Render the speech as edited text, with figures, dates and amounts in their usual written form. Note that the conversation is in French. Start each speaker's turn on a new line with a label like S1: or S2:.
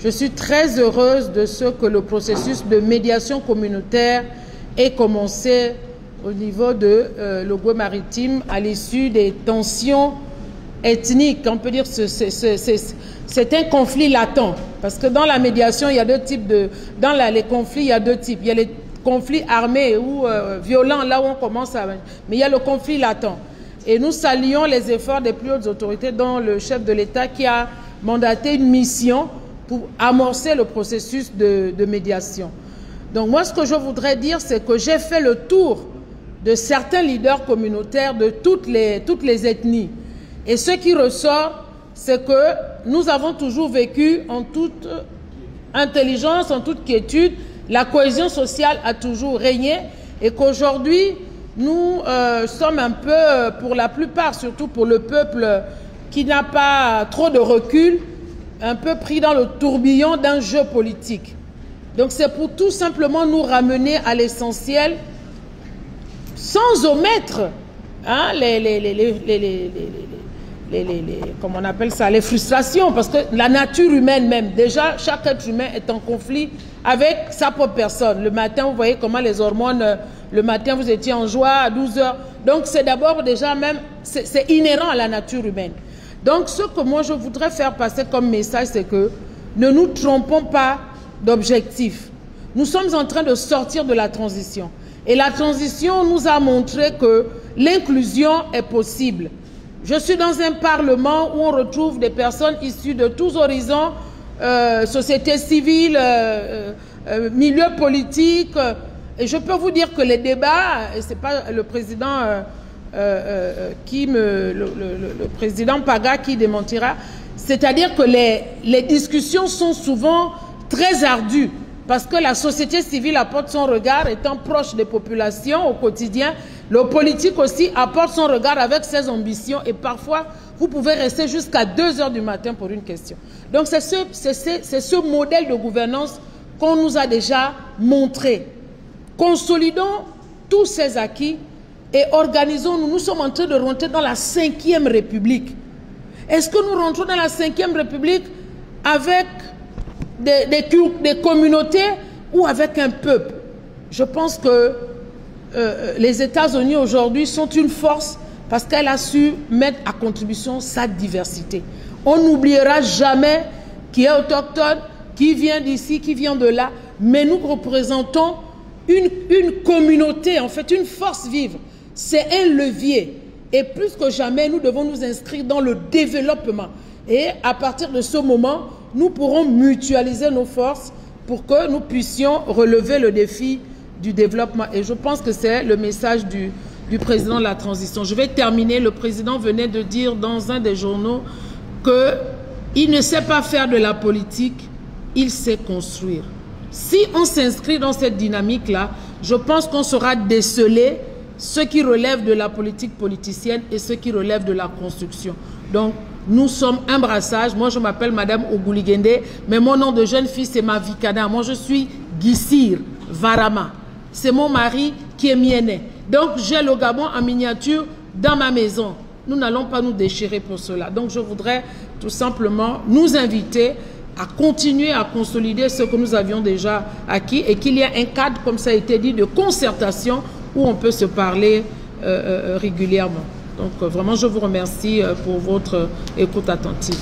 S1: Je suis très heureuse de ce que le processus de médiation communautaire ait commencé au niveau de l'Ogooué-Maritime à l'issue des tensions ethniques. On peut dire que c'est un conflit latent. Parce que dans la médiation, il y a deux types de... Dans les conflits, il y a deux types. Il y a les conflits armés ou violents, là où on commence à... Mais il y a le conflit latent. Et nous saluons les efforts des plus hautes autorités, dont le chef de l'État qui a mandaté une mission pour amorcer le processus de médiation. Donc moi, ce que je voudrais dire, c'est que j'ai fait le tour de certains leaders communautaires de toutes les ethnies. Et ce qui ressort, c'est que nous avons toujours vécu en toute intelligence, en toute quiétude. La cohésion sociale a toujours régné et qu'aujourd'hui, nous sommes un peu, pour la plupart, surtout pour le peuple qui n'a pas trop de recul, un peu pris dans le tourbillon d'un jeu politique. Donc c'est pour tout simplement nous ramener à l'essentiel, sans omettre hein, comment on appelle ça, les frustrations, parce que la nature humaine même, déjà chaque être humain est en conflit avec sa propre personne. Le matin, vous voyez comment les hormones, le matin vous étiez en joie à 12 h. Donc c'est d'abord déjà même, c'est inhérent à la nature humaine. Donc ce que moi je voudrais faire passer comme message, c'est que ne nous trompons pas d'objectif. Nous sommes en train de sortir de la transition. Et la transition nous a montré que l'inclusion est possible. Je suis dans un parlement où on retrouve des personnes issues de tous horizons, société civile, milieu politique. Et je peux vous dire que les débats, et ce n'est pas le président le président Paga qui démentira, c'est-à-dire que les discussions sont souvent très ardues parce que la société civile apporte son regard étant proche des populations au quotidien. Le politique aussi apporte son regard avec ses ambitions et parfois vous pouvez rester jusqu'à 2 h du matin pour une question. Donc c'est ce modèle de gouvernance qu'on nous a déjà montré. Consolidons tous ces acquis et organisons-nous. Nous sommes en train de rentrer dans la 5e République. Est-ce que nous rentrons dans la 5e République avec des communautés ou avec un peuple? Je pense que les États-Unis aujourd'hui sont une force parce qu'elle a su mettre à contribution sa diversité. On n'oubliera jamais qui est autochtone, qui vient d'ici, qui vient de là, mais nous représentons une communauté, en fait une force vive. C'est un levier et plus que jamais nous devons nous inscrire dans le développement et à partir de ce moment nous pourrons mutualiser nos forces pour que nous puissions relever le défi du développement. Et je pense que c'est le message du président de la transition. Je vais terminer. Le président venait de dire dans un des journaux qu'il ne sait pas faire de la politique, il sait construire. Si on s'inscrit dans cette dynamique-là, je pense qu'on saura déceler ce qui relève de la politique politicienne et ce qui relève de la construction. Donc, nous sommes un brassage. Moi, je m'appelle Madame Ogouligende, mais mon nom de jeune fille, c'est Mavikana. Moi, je suis Gissir Varama. C'est mon mari qui est Mienné. Donc, j'ai le Gabon en miniature dans ma maison. Nous n'allons pas nous déchirer pour cela. Donc, je voudrais tout simplement nous inviter à continuer à consolider ce que nous avions déjà acquis et qu'il y ait un cadre, comme ça a été dit, de concertation où on peut se parler régulièrement. Donc vraiment, je vous remercie pour votre écoute attentive.